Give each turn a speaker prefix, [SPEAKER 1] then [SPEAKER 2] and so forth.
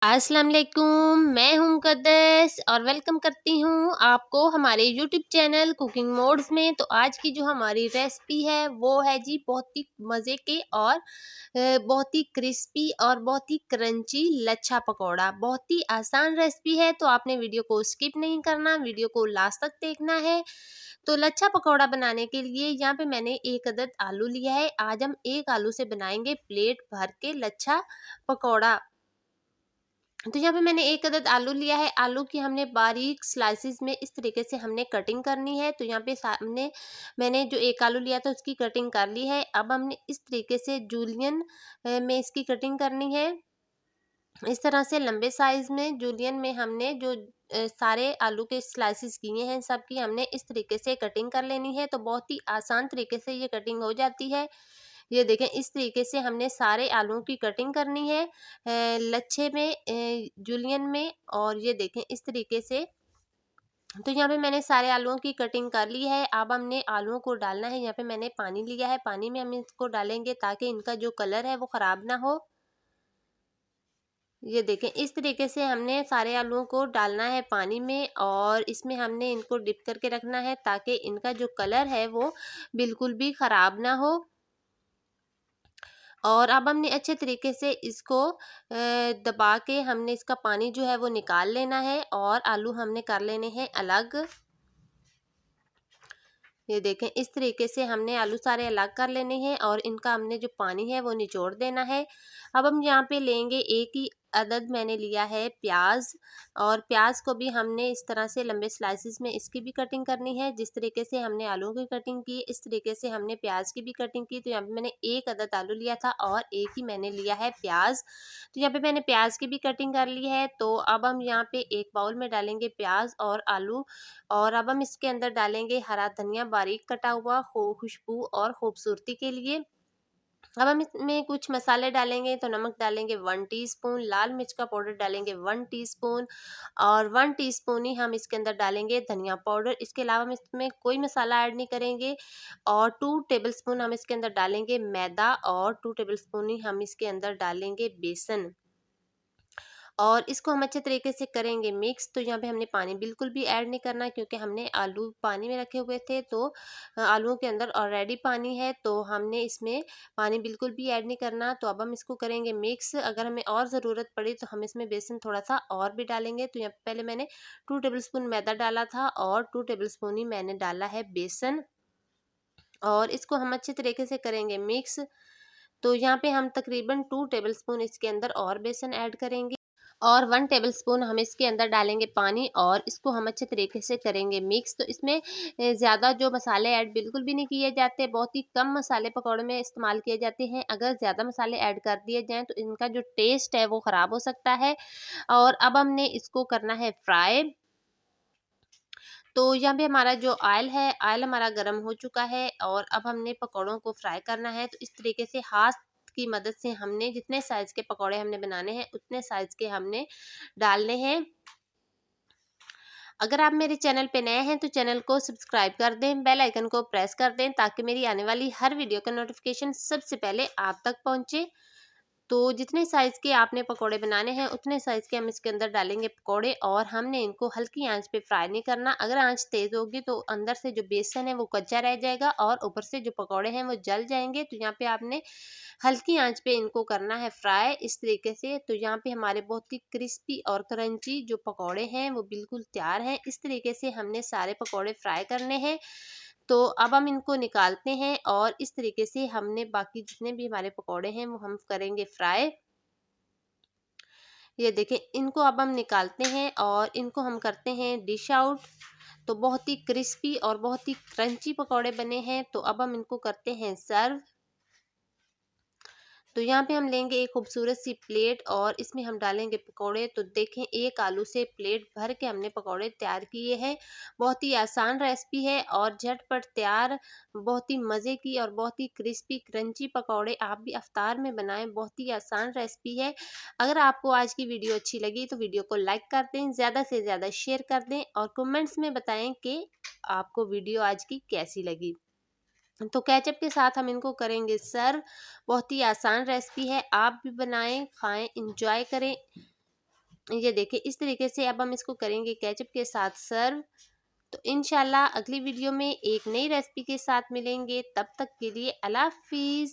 [SPEAKER 1] अस्सलाम वालेकुम, मैं हूं मुक़द्दस और वेलकम करती हूं आपको हमारे यूट्यूब चैनल कुकिंग मोड्स में। तो आज की जो हमारी रेसिपी है वो है जी बहुत ही मज़े के और बहुत ही क्रिस्पी और बहुत ही क्रंची लच्छा पकौड़ा। बहुत ही आसान रेसिपी है, तो आपने वीडियो को स्किप नहीं करना, वीडियो को लास्ट तक देखना है। तो लच्छा पकौड़ा बनाने के लिए यहाँ पे मैंने एक अदद आलू लिया है। आज हम एक आलू से बनाएंगे प्लेट भर के लच्छा पकौड़ा। तो यहाँ पे मैंने एक अदद आलू लिया है। आलू की हमने बारीक स्लाइसिस में इस तरीके से हमने कटिंग करनी है। तो यहाँ पे सामने मैंने जो एक आलू लिया था उसकी कटिंग कर ली है। अब हमने इस तरीके से जूलियन में इसकी कटिंग करनी है। इस तरह से लंबे साइज में जूलियन में हमने जो सारे आलू के स्लाइसिस किए हैं सब की हमने इस तरीके से कटिंग कर लेनी है। तो बहुत ही आसान तरीके से ये कटिंग हो जाती है। ये देखें, इस तरीके से हमने सारे आलूओं की कटिंग करनी है लच्छे में, जूलियन में। और ये देखें इस तरीके से। तो यहाँ पे मैंने सारे आलूओं की कटिंग कर ली है। अब हमने आलूओं को डालना है। यहाँ पे मैंने पानी लिया है, पानी में हम इसको डालेंगे ताकि इनका जो कलर है वो ख़राब ना हो। ये देखें, इस तरीके से हमने सारे आलूओं को डालना है पानी में और इसमें हमने इनको डिप करके रखना है ताकि इनका जो कलर है वो बिल्कुल भी ख़राब ना हो। और अब हमने अच्छे तरीके से इसको दबा के हमने इसका पानी जो है वो निकाल लेना है और आलू हमने कर लेने हैं अलग। ये देखें, इस तरीके से हमने आलू सारे अलग कर लेने हैं और इनका हमने जो पानी है वो निचोड़ देना है। अब हम यहाँ पे लेंगे एक ही अदद मैंने लिया है प्याज, और प्याज को भी हमने इस तरह से लंबे स्लाइसिस में इसकी भी कटिंग करनी है। जिस तरीके से हमने आलू की कटिंग की इस तरीके से हमने प्याज की भी कटिंग की। तो यहाँ पे मैंने एक अदद आलू लिया था और एक ही मैंने लिया है प्याज। तो यहाँ पे मैंने प्याज की भी कटिंग कर ली है। तो अब हम यहाँ पे एक बाउल में डालेंगे प्याज और आलू, और अब हम इसके अंदर डालेंगे हरा धनिया बारीक कटा हुआ खुशबू और खूबसूरती के लिए। अब हम इसमें कुछ मसाले डालेंगे। तो नमक डालेंगे 1 टीस्पून, लाल मिर्च का पाउडर डालेंगे 1 टीस्पून, और 1 टीस्पून ही हम इसके अंदर डालेंगे धनिया पाउडर। इसके अलावा हम इसमें कोई मसाला ऐड नहीं करेंगे। और 2 टेबलस्पून हम इसके अंदर डालेंगे मैदा, और 2 टेबलस्पून ही हम इसके अंदर डालेंगे बेसन, और इसको हम अच्छे तरीके से करेंगे मिक्स। तो यहाँ पे हमने पानी बिल्कुल भी ऐड नहीं करना क्योंकि हमने आलू पानी में रखे हुए थे। तो आलूओं के अंदर ऑलरेडी पानी है, तो हमने इसमें पानी बिल्कुल भी ऐड नहीं करना। तो अब हम इसको करेंगे मिक्स। अगर हमें और ज़रूरत पड़ी तो हम इसमें बेसन थोड़ा सा और भी डालेंगे। तो यहाँ पे पहले मैंने 2 टेबलस्पून मैदा डाला था और 2 टेबलस्पून ही मैंने डाला है बेसन, और इसको हम अच्छे तरीके से करेंगे मिक्स। तो यहाँ पे हम तकरीबन 2 टेबलस्पून इसके अंदर और बेसन ऐड करेंगे, और 1 टेबलस्पून हम इसके अंदर डालेंगे पानी, और इसको हम अच्छे तरीके से करेंगे मिक्स। तो इसमें ज़्यादा जो मसाले ऐड बिल्कुल भी नहीं किए जाते, बहुत ही कम मसाले पकौड़े में इस्तेमाल किए जाते हैं। अगर ज़्यादा मसाले ऐड कर दिए जाएँ तो इनका जो टेस्ट है वो ख़राब हो सकता है। और अब हमने इसको करना है फ्राई। तो यहाँ पे हमारा जो ऑयल है, ऑयल हमारा गर्म हो चुका है, और अब हमने पकौड़ों को फ्राई करना है। तो इस तरीके से हाथ की मदद से हमने जितने साइज़ के पकौड़े हमने बनाने हैं उतने साइज़ के हमने डालने हैं। अगर आप मेरे चैनल पे नए हैं तो चैनल को सब्सक्राइब कर दें, बेल आइकन को प्रेस कर दें ताकि मेरी आने वाली हर वीडियो का नोटिफिकेशन सबसे पहले आप तक पहुंचे। तो जितने साइज़ के आपने पकोड़े बनाने हैं उतने साइज़ के हम इसके अंदर डालेंगे पकोड़े, और हमने इनको हल्की आंच पे फ्राई नहीं करना। अगर आंच तेज़ होगी तो अंदर से जो बेसन है वो कच्चा रह जाएगा और ऊपर से जो पकोड़े हैं वो जल जाएंगे। तो यहाँ पे आपने हल्की आंच पे इनको करना है फ्राई इस तरीके से। तो यहाँ पे हमारे बहुत ही क्रिस्पी और क्रंची जो पकोड़े हैं वो बिल्कुल तैयार हैं। इस तरीके से हमने सारे पकोड़े फ्राई करने हैं। तो अब हम इनको निकालते हैं, और इस तरीके से हमने बाकी जितने भी हमारे पकोड़े हैं वो हम करेंगे फ्राई। ये देखें, इनको अब हम निकालते हैं और इनको हम करते हैं डिश आउट। तो बहुत ही क्रिस्पी और बहुत ही क्रंची पकोड़े बने हैं। तो अब हम इनको करते हैं सर्व। तो यहाँ पे हम लेंगे एक खूबसूरत सी प्लेट और इसमें हम डालेंगे पकोड़े। तो देखें, एक आलू से प्लेट भर के हमने पकोड़े तैयार किए हैं। बहुत ही आसान रेसिपी है और झटपट तैयार, बहुत ही मज़े की और बहुत ही क्रिस्पी क्रंची पकोड़े आप भी अफ्तार में बनाएं। बहुत ही आसान रेसिपी है। अगर आपको आज की वीडियो अच्छी लगी तो वीडियो को लाइक कर दें, ज़्यादा से ज़्यादा शेयर कर दें, और कमेंट्स में बताएं कि आपको वीडियो आज की कैसी लगी। तो केचप के साथ हम इनको करेंगे सर्व। बहुत ही आसान रेसिपी है, आप भी बनाएं, खाएं, इंजॉय करें। ये देखिए इस तरीके से अब हम इसको करेंगे केचप के साथ सर्व। तो इंशाल्लाह अगली वीडियो में एक नई रेसिपी के साथ मिलेंगे, तब तक के लिए अल्लाह हाफिज़।